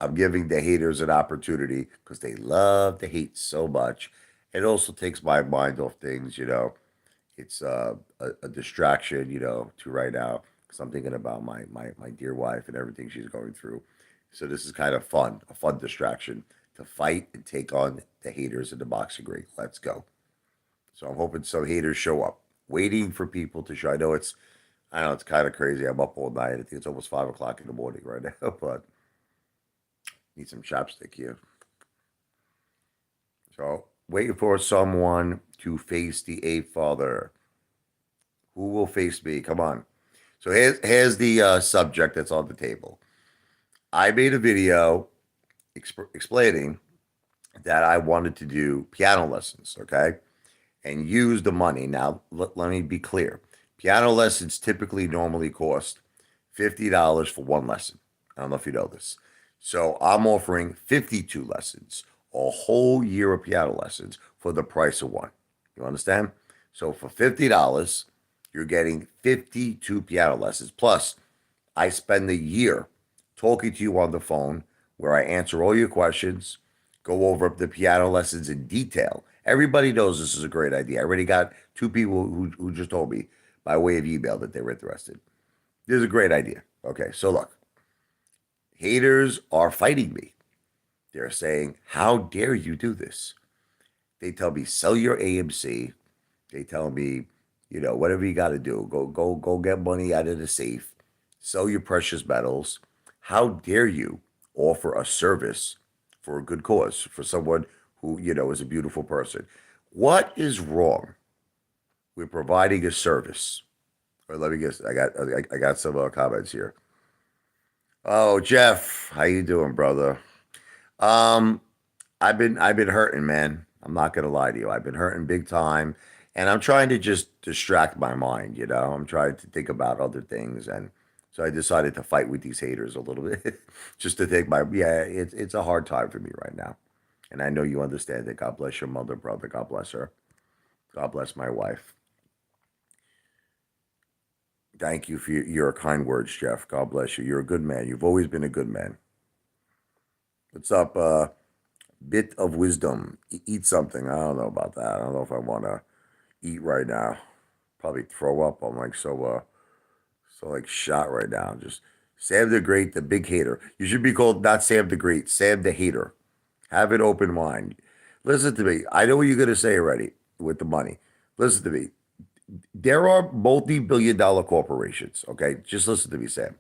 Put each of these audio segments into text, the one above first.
I'm giving the haters an opportunity because they love to hate so much. It also takes my mind off things, you know. It's a distraction, you know, to right now because I'm thinking about my dear wife and everything she's going through. So this is kind of fun, a fun distraction to fight and take on the haters in the boxing ring. Let's go. So I'm hoping some haters show up, waiting for people to show. I know it's kind of crazy. I'm up all night. I think it's almost 5 o'clock in the morning right now, but need some chapstick here. So waiting for someone to face the Apefather. Who will face me? Come on. So here's the subject that's on the table. I made a video explaining that I wanted to do piano lessons, okay, and use the money. Now let me be clear. Piano lessons typically normally cost $50 for one lesson. I don't know if you know this. So I'm offering 52 lessons, a whole year of piano lessons for the price of one. You understand? So for $50, you're getting 52 piano lessons. Plus, I spend a year talking to you on the phone where I answer all your questions, go over the piano lessons in detail. Everybody knows this is a great idea. I already got two people who just told me by way of email that they were interested. This is a great idea. Okay, so look, haters are fighting me. They're saying, how dare you do this? They tell me, sell your AMC. They tell me, you know, whatever you got to do, go get money out of the safe, sell your precious metals. How dare you offer a service for a good cause, for someone who, you know, is a beautiful person? What is wrong with providing a service? Or let me guess, I got some comments here. Oh, Jeff, how you doing, brother? Um, I've been hurting, man. I'm not gonna lie to you. I've been hurting big time, and I'm trying to just distract my mind. You know, I'm trying to think about other things, and so I decided to fight with these haters a little bit, just to take my yeah. It's a hard time for me right now, and I know you understand it. God bless your mother, brother. God bless her. God bless my wife. Thank you for your kind words, Jeff. God bless you. You're a good man. You've always been a good man. What's up? Bit of wisdom. Eat something. I don't know about that. I don't know if I want to eat right now. Probably throw up. I'm like so like shot right now. Just Sam the Great, the big hater. You should be called not Sam the Great, Sam the Hater. Have an open mind. Listen to me. I know what you're gonna say already with the money. Listen to me. There are multi-billion-dollar corporations. Okay, just listen to me, Sam.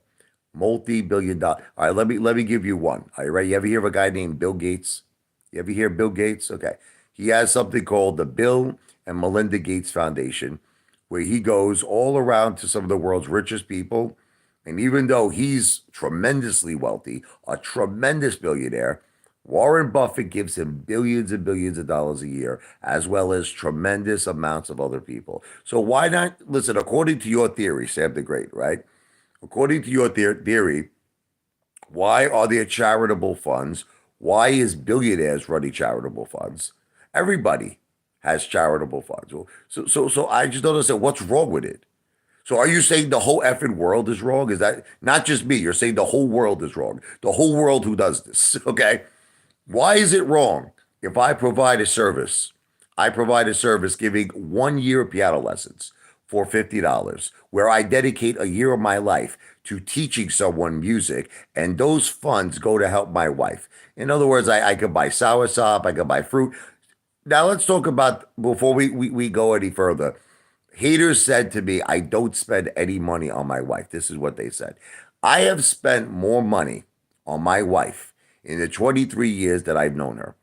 Multi-billion dollar. All right, let me give you one. Are you ready? You ever hear of a guy named Bill Gates? You ever hear of Bill Gates? Okay. He has something called the Bill and Melinda Gates Foundation, where he goes all around to some of the world's richest people. And even though he's tremendously wealthy, a tremendous billionaire, Warren Buffett gives him billions and billions of dollars a year, as well as tremendous amounts of other people. So why not listen? According to your theory, Sam the Great, right? According to your theory, why are there charitable funds? Why is billionaires running charitable funds? Everybody has charitable funds. So I just don't understand what's wrong with it. So are you saying the whole effing world is wrong? Is that not just me? You're saying the whole world is wrong. The whole world who does this. Okay. Why is it wrong if I provide a service? I provide a service giving 1 year of piano lessons for $50, where I dedicate a year of my life to teaching someone music, and those funds go to help my wife. In other words, I could buy soursop, I could buy fruit. Now let's talk about before we go any further. Haters said to me, I don't spend any money on my wife. This is what they said. I have spent more money on my wife in the 23 years that I've known her.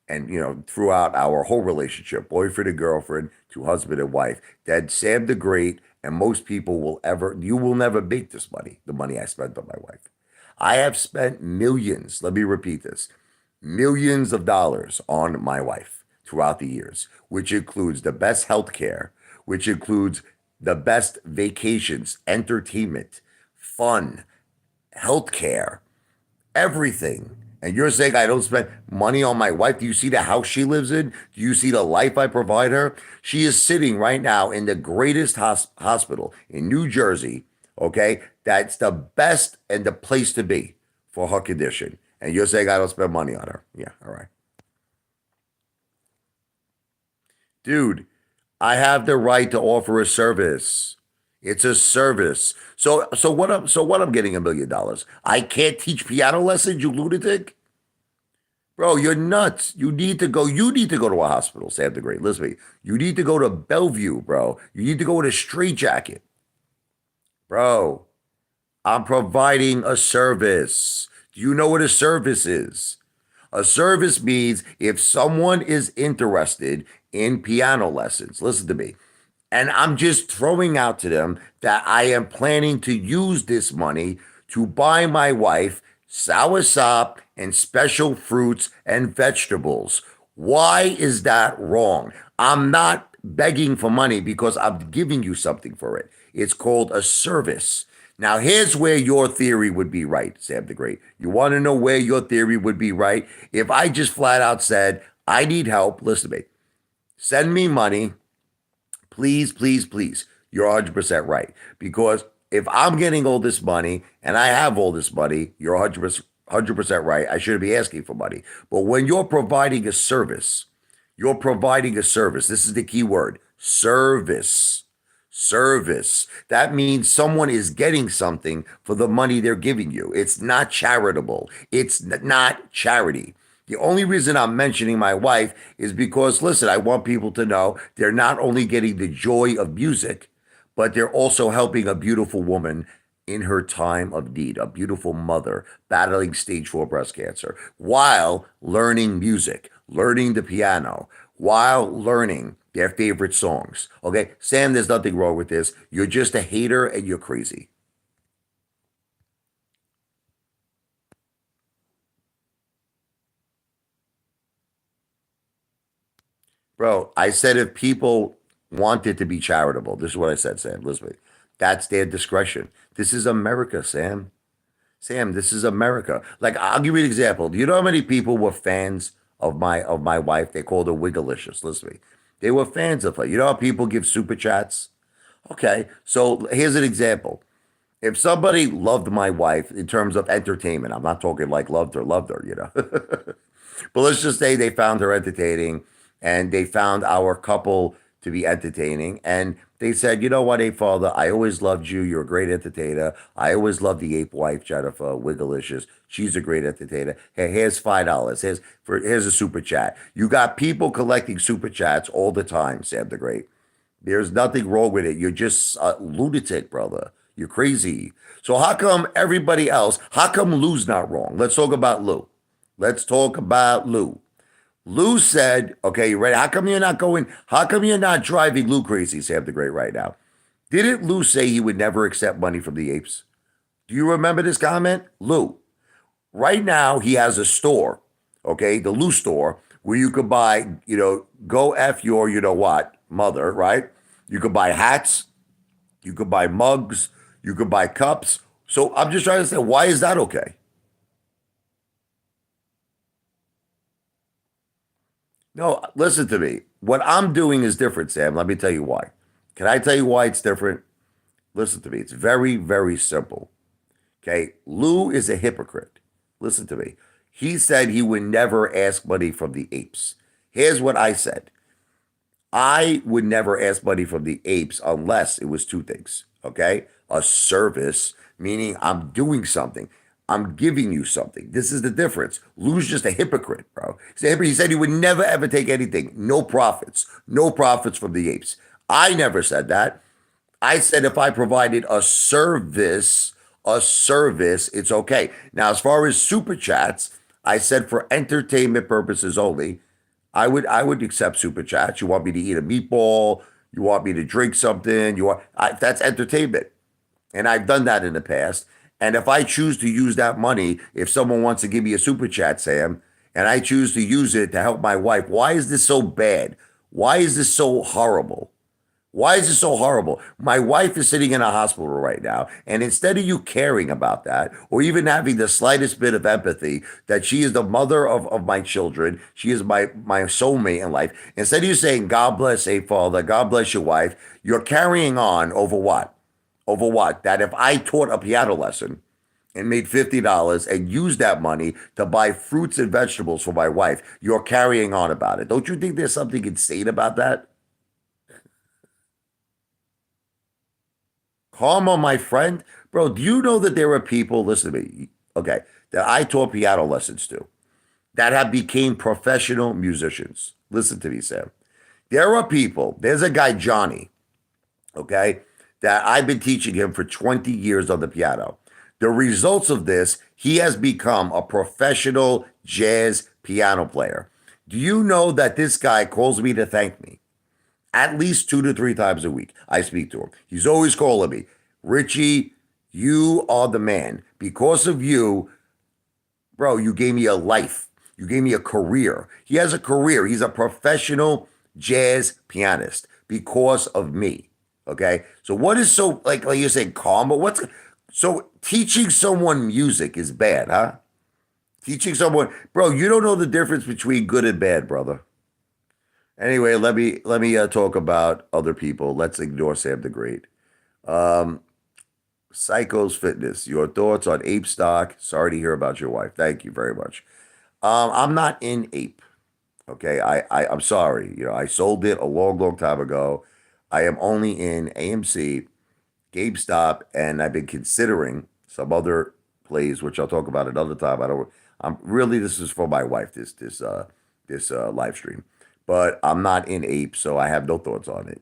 And, you know, throughout our whole relationship, boyfriend and girlfriend to husband and wife, that Sam the Great and most people you will never make this money, the money I spent on my wife. I have spent millions, let me repeat this, millions of dollars on my wife throughout the years, which includes the best health care, which includes the best vacations, entertainment, fun, health care, everything. And you're saying I don't spend money on my wife? Do you see the house she lives in? Do you see the life I provide her? She is sitting right now in the greatest hospital in New Jersey, okay? That's the best and the place to be for her condition. And you're saying I don't spend money on her. Yeah, all right. Dude, I have the right to offer a service. It's a service. So what I'm getting $1 million. I can't teach piano lessons, you lunatic? Bro, you're nuts. You need to go to a hospital, Sam the Great. Listen to me. You need to go to Bellevue, bro. You need to go in a straitjacket. Bro, I'm providing a service. Do you know what a service is? A service means if someone is interested in piano lessons, listen to me, and I'm just throwing out to them that I am planning to use this money to buy my wife soursop and special fruits and vegetables. Why is that wrong? I'm not begging for money because I'm giving you something for it. It's called a service. Now, here's where your theory would be right, Sam the Great. You want to know where your theory would be right? If I just flat out said, I need help, listen to me, send me money, please, please, please. You're 100% right. Because if I'm getting all this money and I have all this money, you're 100% right. I shouldn't be asking for money. But when you're providing a service, you're providing a service. This is the key word, service. Service. That means someone is getting something for the money they're giving you. It's not charitable. It's not charity. The only reason I'm mentioning my wife is because, listen, I want people to know they're not only getting the joy of music, but they're also helping a beautiful woman in her time of need, a beautiful mother battling stage 4 breast cancer, while learning music, learning the piano, while learning their favorite songs. Okay, Sam, there's nothing wrong with this. You're just a hater and you're crazy. Bro, I said if people wanted to be charitable, this is what I said, Sam. Listen, to me. That's their discretion. This is America, Sam. Sam, this is America. Like, I'll give you an example. Do you know how many people were fans of my wife? They called her Wiggalicious. Listen to me. They were fans of her. You know how people give super chats? Okay, so here's an example. If somebody loved my wife in terms of entertainment, I'm not talking like loved her, you know. But let's just say they found her entertaining and they found our couple to be entertaining. And they said, you know what, Ape Father, I always loved you. You're a great entertainer. I always loved the ape wife, Jennifer Wiggalicious. She's a great entertainer. Hey, here's $5. Here's a super chat. You got people collecting super chats all the time, Sam the Great. There's nothing wrong with it. You're just a lunatic, brother. You're crazy. So how come everybody else, how come Lou's not wrong? Let's talk about Lou. Let's talk about Lou. Lou said, okay, you ready? How come you're not driving Lou crazy, Sam the Great, right now? Didn't Lou say he would never accept money from the apes? Do you remember this comment? Lou. Right now, he has a store, okay, the Lou store, where you could buy, go F your, you know what, mother, right? You could buy hats, you could buy mugs, you could buy cups. So I'm just trying to say, why is that okay? No, listen to me. What I'm doing is different, Sam. Let me tell you why. Can I tell you why it's different? Listen to me. It's very, very simple. Okay. Lou is a hypocrite. Listen to me. He said he would never ask money from the apes. Here's what I said. I would never ask money from the apes unless it was two things. Okay. A service, meaning I'm doing something. I'm giving you something. This is the difference. Lou's just a hypocrite, bro. He said he would never ever take anything. No profits. No profits from the apes. I never said that. I said if I provided a service, it's okay. Now, as far as super chats, I said for entertainment purposes only. I would accept super chats. You want me to eat a meatball? You want me to drink something? That's entertainment, and I've done that in the past. And if I choose to use that money, if someone wants to give me a super chat, Sam, and I choose to use it to help my wife, why is this so bad? Why is this so horrible? Why is it so horrible? My wife is sitting in a hospital right now, and instead of you caring about that, or even having the slightest bit of empathy that she is the mother of my children, she is my soulmate in life, instead of you saying, God bless a father, God bless your wife, you're carrying on over what? Over what? That if I taught a piano lesson, and made $50 and used that money to buy fruits and vegetables for my wife. You're carrying on about it. Don't you think there's something insane about that? Karma, my friend. Bro, do you know that there are people, listen to me, okay, that I taught piano lessons to that have became professional musicians? Listen to me, Sam. There are people, there's a guy, Johnny, okay, that I've been teaching him for 20 years on the piano. The results of this, he has become a professional jazz piano player. Do you know that this guy calls me to thank me? At least 2 to 3 times a week, I speak to him. He's always calling me, Richie, you are the man. Because of you, bro, you gave me a life. You gave me a career. He has a career. He's a professional jazz pianist because of me. Okay. So what is so like you're saying karma? What's so teaching someone music is bad, huh? Teaching someone, bro, you don't know the difference between good and bad, brother. Anyway, let me talk about other people. Let's ignore Sam the Great. Um, Psycho's Fitness. Your thoughts on Ape stock? Sorry to hear about your wife. Thank you very much. I'm not in Ape. Okay, I'm sorry. I sold it a long, long time ago. I am only in AMC, GameStop, and I've been considering some other plays, which I'll talk about another time. I don't. I'm really this is for my wife. This live stream, but I'm not in Ape, so I have no thoughts on it.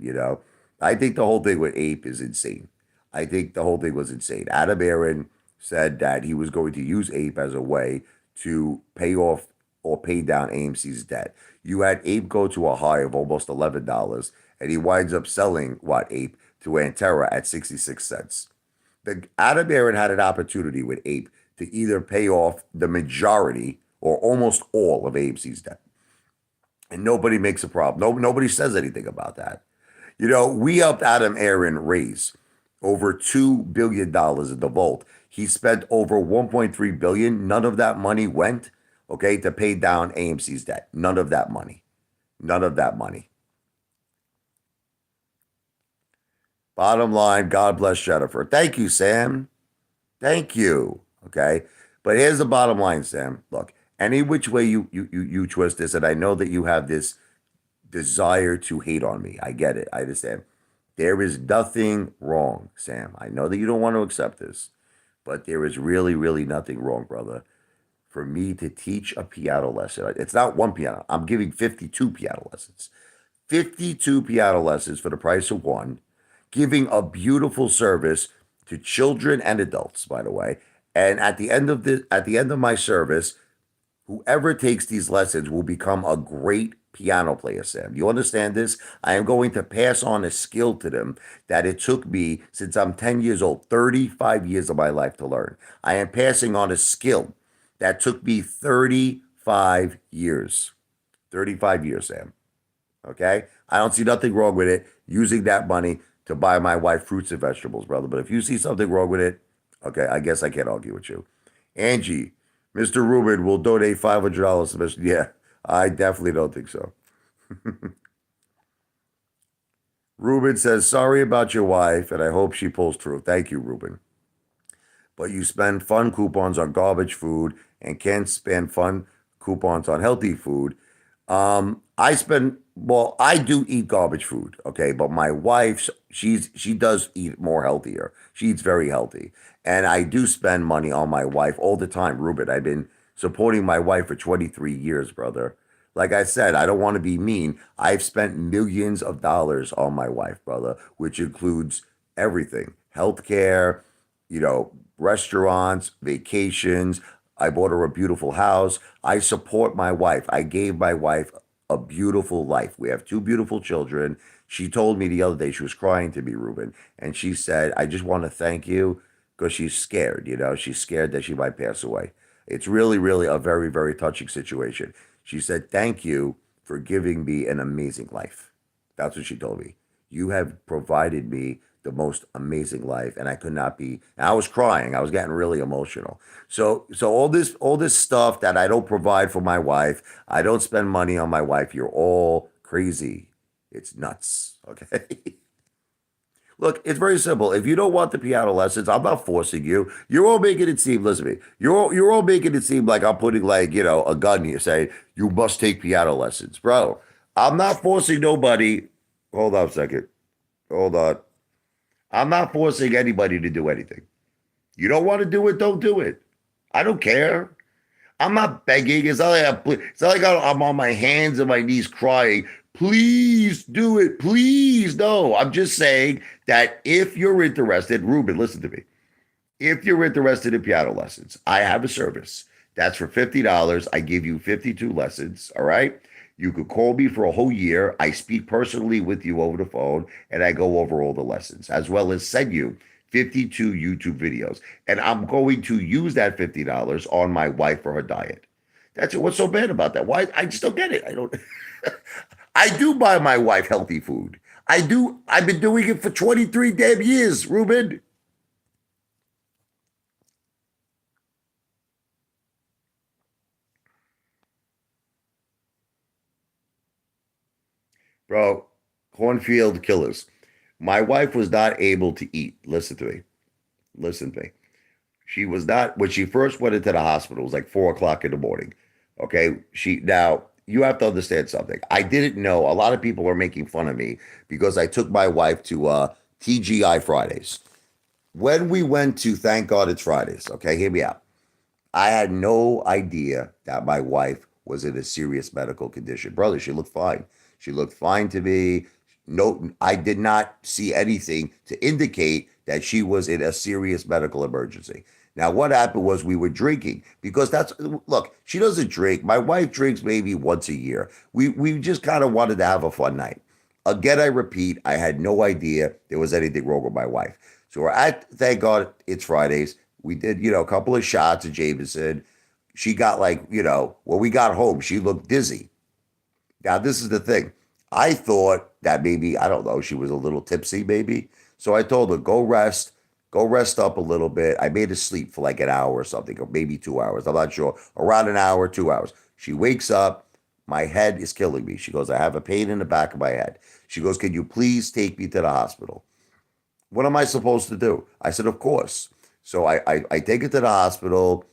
I think the whole thing with Ape is insane. I think the whole thing was insane. Adam Aaron said that he was going to use Ape as a way to pay off or pay down AMC's debt. You had Ape go to a high of almost $11, and he winds up selling what Ape to Antera at 66 cents. The Adam Aaron had an opportunity with Ape to either pay off the majority or almost all of AMC's debt. And nobody makes a problem. Nobody says anything about that. We helped Adam Aaron raise over $2 billion in the vault. He spent over 1.3 billion. None of that money went, okay, to pay down AMC's debt. None of that money. None of that money. Bottom line, God bless Jennifer. Thank you, Sam. Thank you. Okay. But here's the bottom line, Sam. Look, any which way you twist this, and I know that you have this desire to hate on me. I get it. I understand. There is nothing wrong, Sam. I know that you don't want to accept this, but there is really, really nothing wrong, brother, for me to teach a piano lesson. It's not one piano. I'm giving 52 piano lessons. 52 piano lessons for the price of one, giving a beautiful service to children and adults, by the way. And at the end of my service, whoever takes these lessons will become a great piano player, Sam. You understand this? I am going to pass on a skill to them that it took me since I'm 10 years old, 35 years of my life to learn. I am passing on a skill that took me 35 years. 35 years, Sam. Okay? I don't see nothing wrong with it using that money to buy my wife fruits and vegetables, brother. But if you see something wrong with it, okay, I guess I can't argue with you. Angie, Mr. Rubin will donate $500 to Mr. Yeah, I definitely don't think so. Ruben says, sorry about your wife, and I hope she pulls through. Thank you, Ruben. But you spend fun coupons on garbage food and can't spend fun coupons on healthy food. I do eat garbage food, okay, but my wife, she does eat more healthier. She eats very healthy. And I do spend money on my wife all the time, Ruben. I've been supporting my wife for 23 years, brother. Like I said, I don't want to be mean. I've spent millions of dollars on my wife, brother, which includes everything. Healthcare, restaurants, vacations. I bought her a beautiful house. I support my wife. I gave my wife a beautiful life. We have two beautiful children. She told me the other day, she was crying to me, Ruben, and she said, I just want to thank you because she's scared, she's scared that she might pass away. It's really, really a very, very touching situation. She said, thank you for giving me an amazing life. That's what she told me. You have provided me the most amazing life, and I could not be. And I was crying. I was getting really emotional. So all this stuff that I don't provide for my wife, I don't spend money on my wife. You're all crazy. It's nuts. Okay. Look, it's very simple. If you don't want the piano lessons, I'm not forcing you. You're all making it seem, listen to me, you're all making it seem like I'm putting like, a gun here saying, you must take piano lessons. Bro, I'm not forcing nobody. Hold on a second. Hold on. I'm not forcing anybody to do anything. You don't want to do it, don't do it. I don't care. I'm not begging. It's not like I'm on my hands and my knees crying. Please do it. Please. No. I'm just saying that if you're interested, Ruben, listen to me. If you're interested in piano lessons, I have a service. That's for $50. I give you 52 lessons. All right. You could call me for a whole year. I speak personally with you over the phone and I go over all the lessons as well as send you 52 YouTube videos. And I'm going to use that $50 on my wife for her diet. That's it. What's so bad about that? Why? I just don't get it. I don't. I do buy my wife healthy food. I do. I've been doing it for 23 damn years, Ruben. Bro, cornfield killers. My wife was not able to eat. Listen to me. Listen to me. She was not when she first went into the hospital. It was like 4 o'clock in the morning. Okay, she now you have to understand something. I didn't know. A lot of people were making fun of me because I took my wife to TGI Fridays. When we went to Thank God It's Fridays. Okay, hear me out. I had no idea that my wife was in a serious medical condition. Brother, she looked fine. She looked fine to me. No, I did not see anything to indicate that she was in a serious medical emergency. Now, what happened was we were drinking because look, she doesn't drink. My wife drinks maybe once a year. We just kind of wanted to have a fun night. Again, I repeat, I had no idea there was anything wrong with my wife. So we're at, thank God it's Fridays. We did, a couple of shots of Jameson. She got like, when we got home, she looked dizzy. Now, this is the thing. I thought that maybe, I don't know, she was a little tipsy, maybe. So I told her, go rest up a little bit. I made her sleep for like an hour or something, or maybe 2 hours. I'm not sure. Around an hour, 2 hours. She wakes up. My head is killing me. She goes, I have a pain in the back of my head. She goes, can you please take me to the hospital? What am I supposed to do? I said, of course. So I take her to the hospital.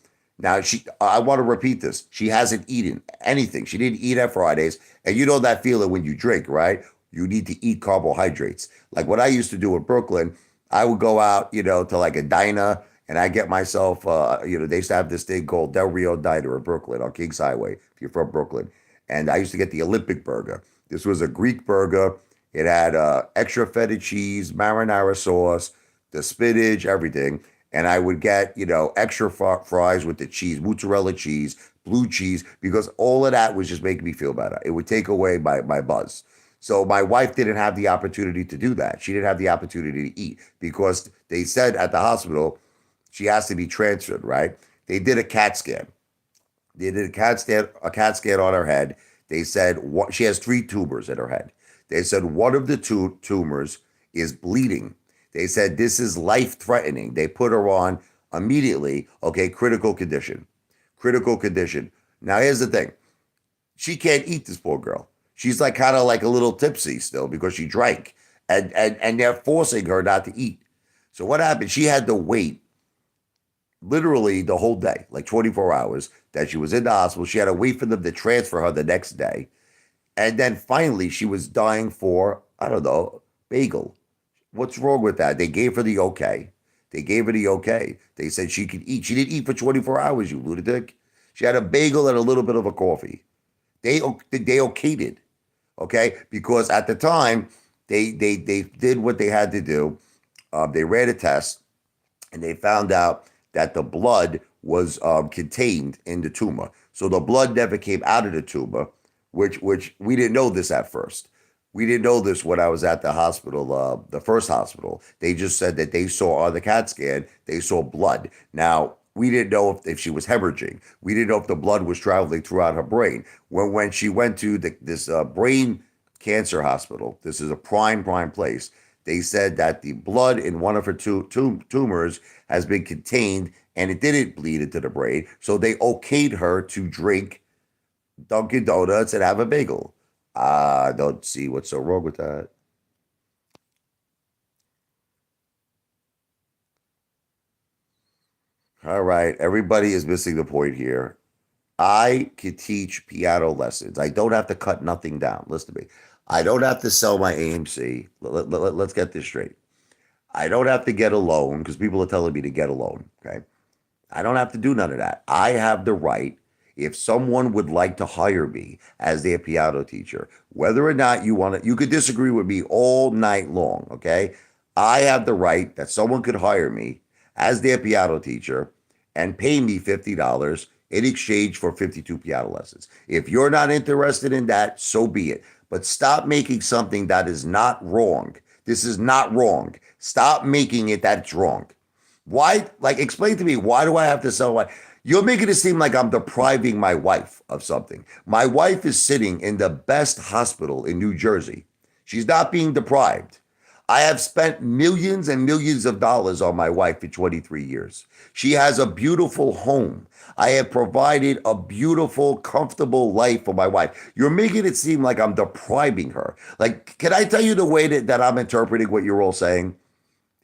Now I want to repeat this. She hasn't eaten anything. She didn't eat at Fridays. And you know that feeling when you drink, right? You need to eat carbohydrates. Like what I used to do in Brooklyn, I would go out, to like a diner and I get myself, they used to have this thing called Del Rio Diner in Brooklyn on Kings Highway, if you're from Brooklyn. And I used to get the Olympic burger. This was a Greek burger. It had extra feta cheese, marinara sauce, the spinach, everything. And I would get, extra fries with the cheese, mozzarella cheese, blue cheese, because all of that was just making me feel better. It would take away my buzz. So my wife didn't have the opportunity to do that. She didn't have the opportunity to eat because they said at the hospital she has to be transferred, right? They did a CAT scan. They did a CAT scan on her head. They said she has three tumors in her head. They said one of the two tumors is bleeding. They said this is life threatening. They put her on immediately. Okay, critical condition. Critical condition. Now here's the thing. She can't eat, this poor girl. She's like kind of like a little tipsy still because she drank. And they're forcing her not to eat. So what happened? She had to wait literally the whole day, like 24 hours that she was in the hospital. She had to wait for them to transfer her the next day. And then finally, she was dying for, I don't know, bagel. What's wrong with that? They gave her the okay. They gave her the okay. They said she could eat. She didn't eat for 24 hours, you lunatic. She had a bagel and a little bit of a coffee. They okayed it, okay? Because at the time, they did what they had to do. They ran a test, and they found out that the blood was contained in the tumor. So the blood never came out of the tumor, which we didn't know this at first. We didn't know this when I was at the hospital, the first hospital. They just said that they saw on the CAT scan, they saw blood. Now, we didn't know if she was hemorrhaging. We didn't know if the blood was traveling throughout her brain. When she went to this brain cancer hospital, this is a prime place, they said that the blood in one of her tumors has been contained and it didn't bleed into the brain. So they okayed her to drink Dunkin' Donuts and have a bagel. I don't see what's so wrong with that. All right. Everybody is missing the point here. I could teach piano lessons. I don't have to cut nothing down. Listen to me. I don't have to sell my AMC. Let's get this straight. I don't have to get a loan because people are telling me to get a loan. Okay. I don't have to do none of that. I have the right, if someone would like to hire me as their piano teacher, whether or not you want to, you could disagree with me all night long, okay? I have the right that someone could hire me as their piano teacher and pay me $50 in exchange for 52 piano lessons. If you're not interested in that, so be it. But stop making something that is not wrong. This is not wrong. Stop making it that's wrong. Why? Like, explain to me, why do I have to sell my? You're making it seem like I'm depriving my wife of something. My wife is sitting in the best hospital in New Jersey. She's not being deprived. I have spent millions and millions of dollars on my wife for 23 years. She has a beautiful home. I have provided a beautiful, comfortable life for my wife. You're making it seem like I'm depriving her. Like, can I tell you the way that I'm interpreting what you're all saying?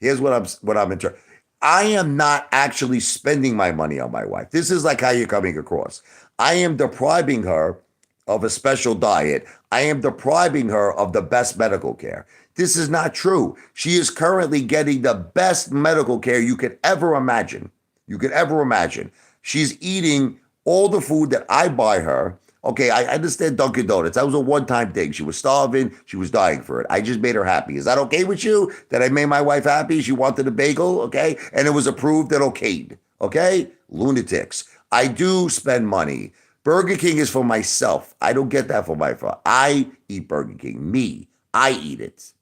Here's what I'm interpreting. I am not actually spending my money on my wife. This is like how you're coming across. I am depriving her of a special diet. I am depriving her of the best medical care. This is not true. She is currently getting the best medical care you could ever imagine. You could ever imagine. She's eating all the food that I buy her. Okay, I understand Dunkin' Donuts. That was a one-time thing. She was starving. She was dying for it. I just made her happy. Is that okay with you? That I made my wife happy? She wanted a bagel, okay? And it was approved and okayed, okay? Lunatics. I do spend money. Burger King is for myself. I don't get that for my father. I eat Burger King. Me. I eat it.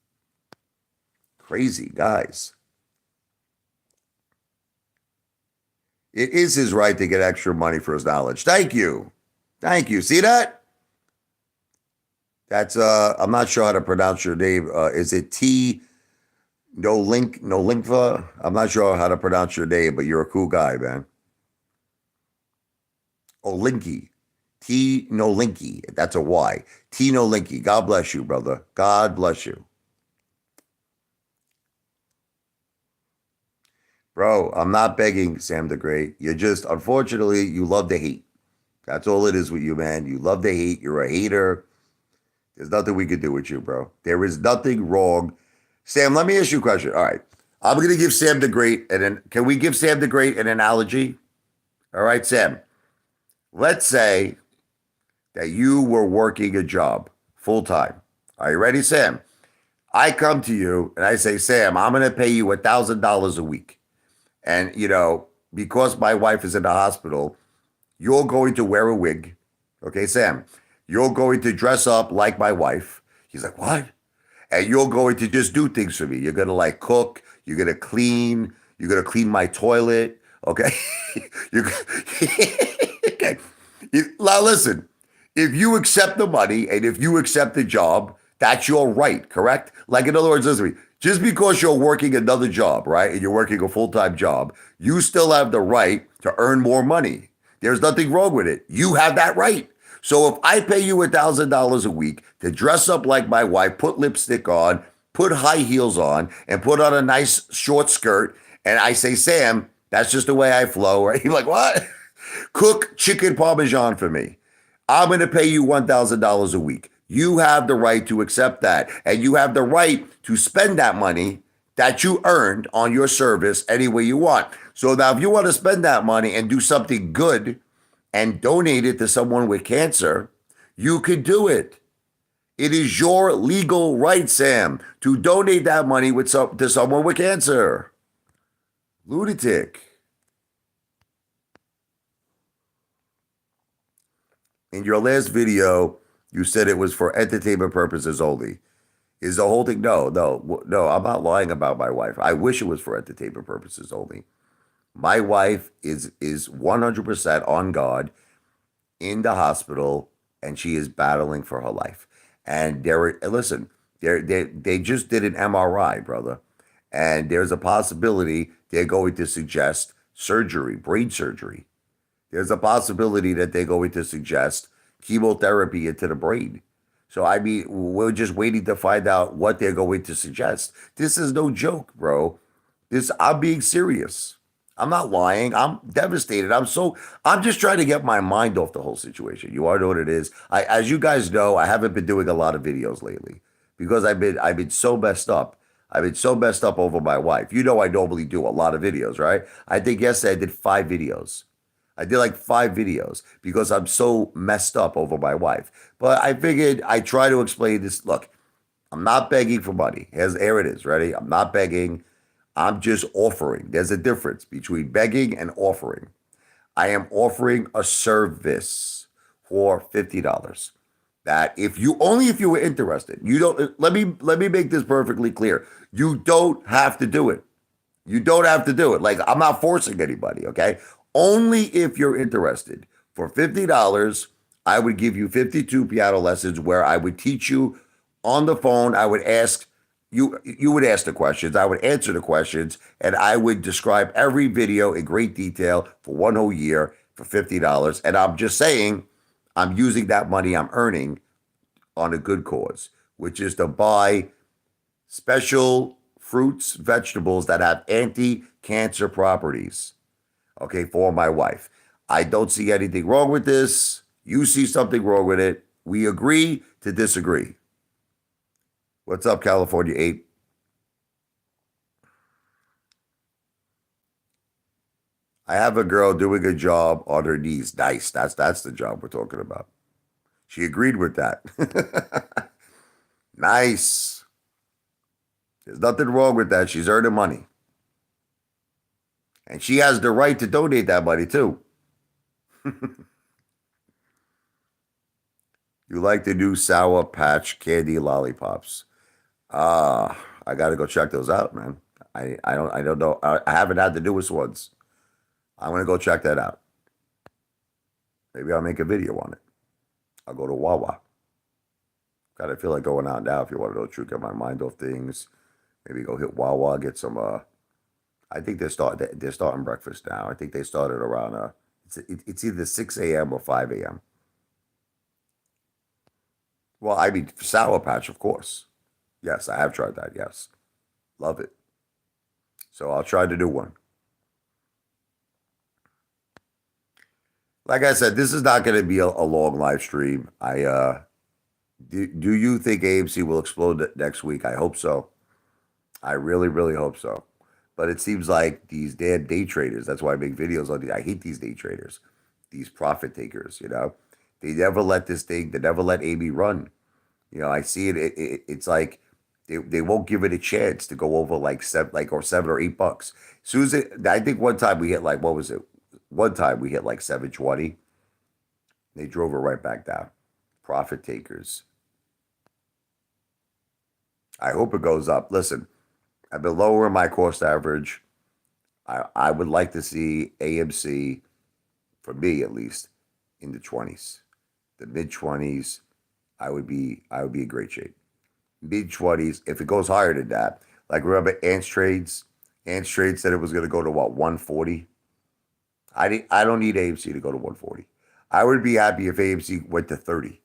Crazy, guys. It is his right to get extra money for his knowledge. Thank you. Thank you. See that? That's I'm not sure how to pronounce your name. Is it T no linkva? I'm not sure how to pronounce your name, but you're a cool guy, man. Oh, Linky. T no Linky. That's a Y. T no Linky. God bless you, brother. God bless you. Bro, I'm not begging, Sam the Great. You're just, unfortunately, you love to hate. That's all it is with you, man. You love to hate. You're a hater. There's nothing we can do with you, bro. There is nothing wrong. Sam, let me ask you a question. All right. I'm going to give Sam the Great, and then can we give Sam the Great an analogy? All right, Sam. Let's say that you were working a job full time. Are you ready, Sam? I come to you and I say, Sam, I'm going to pay you $1,000 a week. And, because my wife is in the hospital, you're going to wear a wig. Okay, Sam, you're going to dress up like my wife. He's like, what? And you're going to just do things for me. You're going to like cook. You're going to clean. You're going to clean my toilet. Okay. Okay. Now listen, if you accept the money and if you accept the job, that's your right, correct? Like, in other words, listen to me. Just because you're working another job, right, and you're working a full-time job, you still have the right to earn more money. There's nothing wrong with it. You have that right. So if I pay you $1,000 a week to dress up like my wife, put lipstick on, put high heels on, and put on a nice short skirt, and I say, Sam, that's just the way I flow, right? You're like, what? Cook chicken parmesan for me. I'm going to pay you $1,000 a week. You have the right to accept that. And you have the right to spend that money that you earned on your service any way you want. So now if you want to spend that money and do something good and donate it to someone with cancer, you can do it. It is your legal right, Sam, to donate that money to someone with cancer. Lunatic. In your last video, you said it was for entertainment purposes only. Is the whole thing? No, no, no. I'm not lying about my wife. I wish it was for entertainment purposes only. My wife is 100% on God in the hospital, and she is battling for her life. And they just did an MRI, brother, and there's a possibility they're going to suggest surgery, brain surgery. There's a possibility that they're going to suggest chemotherapy into the brain. So, I mean, we're just waiting to find out what they're going to suggest. This is no joke, bro. I'm being serious. I'm not lying. I'm devastated. I'm just trying to get my mind off the whole situation. You already know what it is. As you guys know, I haven't been doing a lot of videos lately because I've been so messed up. I've been so messed up over my wife. You know, I normally do a lot of videos, right? I think yesterday I did 5 videos. I did like 5 videos because I'm so messed up over my wife. But I figured I try to explain this. Look, I'm not begging for money. Here it is. Ready? I'm not begging. I'm just offering. There's a difference between begging and offering. I am offering a service for $50. That if you were interested, you don't let me make this perfectly clear. You don't have to do it. You don't have to do it. Like, I'm not forcing anybody, okay? Only if you're interested. For $50, I would give you 52 piano lessons where I would teach you on the phone. I would ask you would ask the questions, I would answer the questions, and I would describe every video in great detail for one whole year for $50. And I'm just saying, I'm using that money I'm earning on a good cause, which is to buy special fruits, vegetables that have anti-cancer properties, okay, for my wife. I don't see anything wrong with this. You see something wrong with it. We agree to disagree. What's up, California 8? I have a girl doing a job on her knees. Nice. That's the job we're talking about. She agreed with that. Nice. There's nothing wrong with that. She's earning money. And she has the right to donate that money too. You like the new Sour Patch candy lollipops? I gotta go check those out, man. I don't know. I haven't had the newest ones. I'm gonna go check that out. Maybe I'll make a video on it. I'll go to Wawa. God, I feel like going out now if you want to know the truth, get my mind off things. Maybe go hit Wawa, get some I think they're starting breakfast now. I think they started around it's either 6 a.m. or 5 a.m. Well, I mean Sour Patch, of course. Yes, I have tried that. Yes. Love it. So I'll try to do one. Like I said, this is not going to be a long live stream. I do you think AMC will explode next week? I hope so. I really, really hope so. But it seems like these damn day traders, that's why I make videos on these. I hate these day traders, these profit takers, you know. They never let Amy run. You know, I see it's like they won't give it a chance to go over like $7 or $8. Susan, I think one time we hit like, what was it? One time we hit like 720. They drove it right back down. Profit takers. I hope it goes up. Listen, I've been lowering my cost average. I would like to see AMC, for me at least, in the 20s. The mid 20s, I would be in great shape. Mid 20s, if it goes higher than that. Like, remember Ants Trades? Ants Trades said it was going to go to what, 140? I don't need AMC to go to 140. I would be happy if AMC went to 30.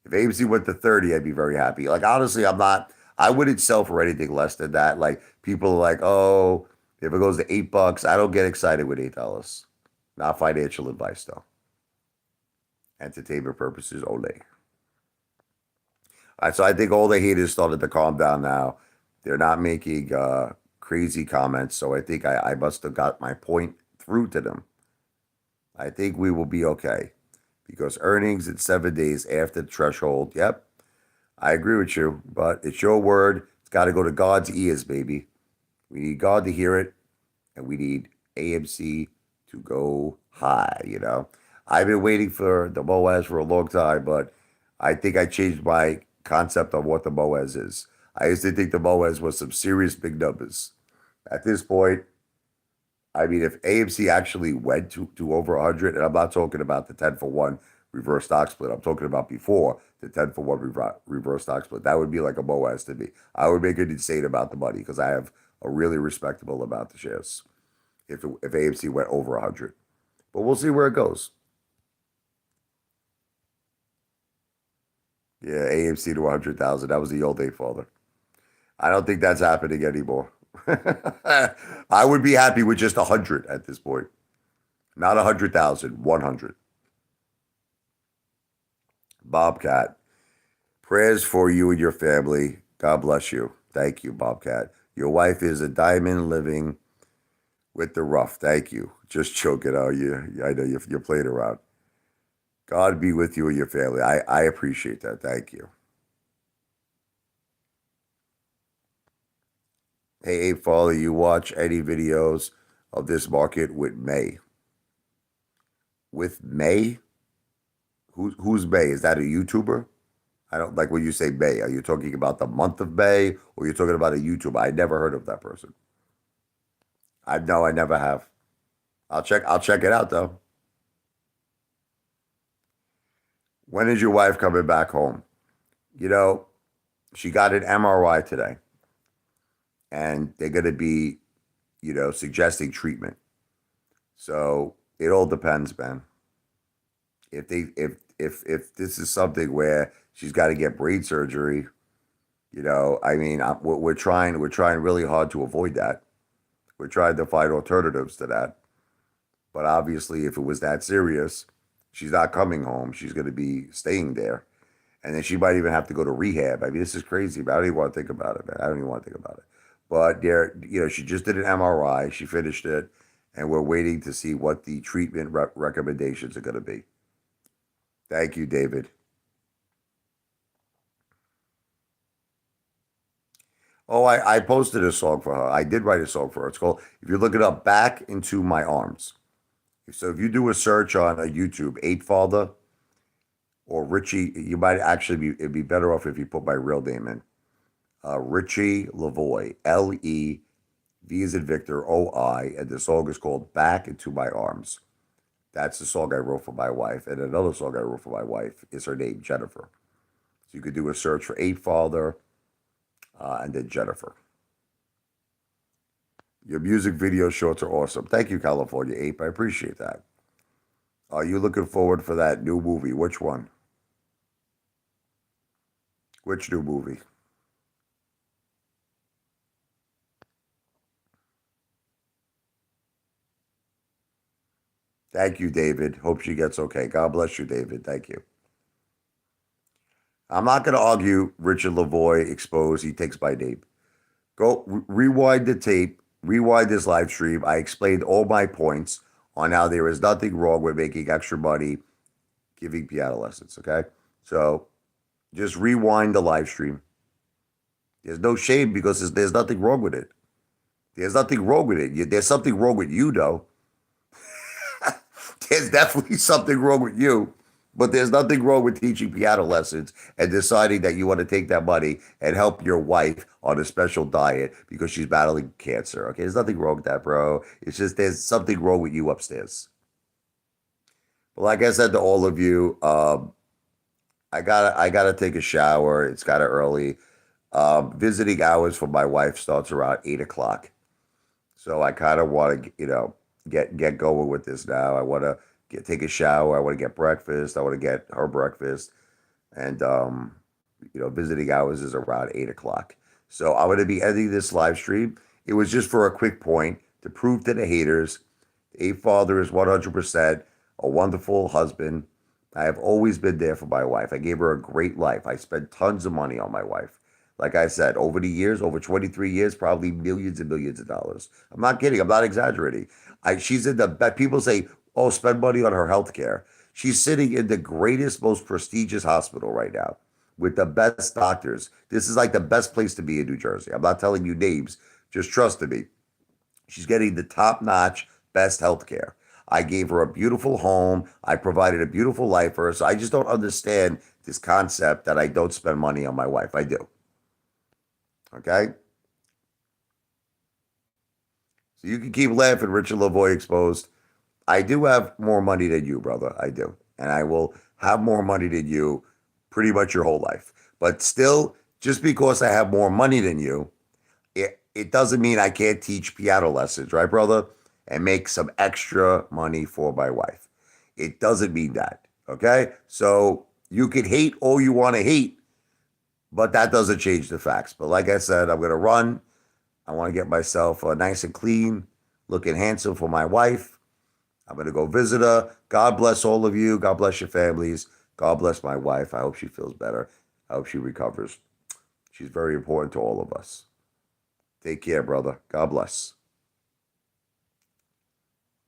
If AMC went to 30, I'd be very happy. Like, honestly, I wouldn't sell for anything less than that. Like, people are like, oh, if it goes to $8, I don't get excited with $8. Not financial advice, though. Entertainment purposes only. All right, so I think all the haters started to calm down now. They're not making crazy comments. So I think I must have got my point through to them. I think we will be okay because earnings in 7 days after the threshold. Yep, I agree with you, but it's your word. It's got to go to God's ears, baby. We need God to hear it, and we need AMC to go high, you know? I've been waiting for the Boaz for a long time, but I think I changed my concept on what the Boaz is. I used to think the Boaz was some serious big numbers. At this point, I mean, if AMC actually went to over 100, and I'm not talking about the 10 for 1 reverse stock split, I'm talking about before the 10 for 1 reverse stock split, that would be like a Boaz to me. I would make it insane about the money because I have a really respectable amount of shares if AMC went over 100. But we'll see where it goes. Yeah, AMC to 100,000. That was the old day father. I don't think that's happening anymore. I would be happy with just 100 at this point. Not 100,000, 100. Bobcat, prayers for you and your family. God bless you. Thank you, Bobcat. Your wife is a diamond living with the rough. Thank you. Just joking. Oh, I know you're playing around. God be with you and your family. I appreciate that. Thank you. Hey, Father, you watch any videos of this market with May? With May? Who's May? Is that a YouTuber? I don't like when you say May. Are you talking about the month of May or you're talking about a YouTuber? I never heard of that person. I know I never have. I'll check it out though. When is your wife coming back home? You know, she got an MRI today and they're gonna be, suggesting treatment. So it all depends, man. If this is something where she's got to get brain surgery, I mean, we're trying really hard to avoid that. We're trying to find alternatives to that. But obviously, if it was that serious, she's not coming home. She's going to be staying there, and then she might even have to go to rehab. I mean, this is crazy, but I don't even want to think about it, man. I don't even want to think about it. But she just did an MRI. She finished it, and we're waiting to see what the treatment recommendations are going to be. Thank you, David. Oh, I posted a song for her. I did write a song for her. It's called, if you look it up, Back Into My Arms. So if you do a search on a YouTube, Apefather or Richie, you might actually it'd be better off if you put my real name in. Richie Lavoy, Lev is in Victor, OI, and the song is called Back Into My Arms. That's the song I wrote for my wife. And another song I wrote for my wife is her name, Jennifer. So you could do a search for Apefather and then Jennifer. Your music video shorts are awesome. Thank you, California Ape. I appreciate that. Are you looking forward for that new movie? Which one? Which new movie? Thank you, David. Hope she gets okay. God bless you, David. Thank you. I'm not going to argue Richard Lavoy exposed. He takes my name. Go rewind the tape, rewind this live stream. I explained all my points on how there is nothing wrong with making extra money giving piano lessons. Okay. So just rewind the live stream. There's no shame because there's nothing wrong with it. There's nothing wrong with it. There's something wrong with you, though. There's definitely something wrong with you, but there's nothing wrong with teaching piano lessons and deciding that you want to take that money and help your wife on a special diet because she's battling cancer. Okay, there's nothing wrong with that, bro. It's just there's something wrong with you upstairs. But like I said to all of you, I gotta take a shower. It's kind of early. Visiting hours for my wife starts around 8 o'clock. So I kind of want to, get going with this now. I want to take a shower. I want to get breakfast. I want to get her breakfast, and visiting hours is around 8 o'clock. So I'm going to be ending this live stream. It was just for a quick point to prove to the haters, a father is 100% a wonderful husband. I have always been there for my wife. I gave her a great life. I spent tons of money on my wife. Like I said, over the years, over 23 years, probably millions and millions of dollars. I'm not kidding. I'm not exaggerating. She's in the people say, oh, spend money on her health care. She's sitting in the greatest, most prestigious hospital right now with the best doctors. This is like the best place to be in New Jersey. I'm not telling you names. Just trust me. She's getting the top notch, best health care. I gave her a beautiful home. I provided a beautiful life for her. So I just don't understand this concept that I don't spend money on my wife. I do. Okay? So you can keep laughing, Richard Lavoy exposed. I do have more money than you, brother. I do. And I will have more money than you pretty much your whole life. But still, just because I have more money than you, it doesn't mean I can't teach piano lessons, right, brother? And make some extra money for my wife. It doesn't mean that. Okay? So you can hate all you want to hate, but that doesn't change the facts. But like I said, I'm going to run. I want to get myself nice and clean, looking handsome for my wife. I'm going to go visit her. God bless all of you. God bless your families. God bless my wife. I hope she feels better. I hope she recovers. She's very important to all of us. Take care, brother. God bless.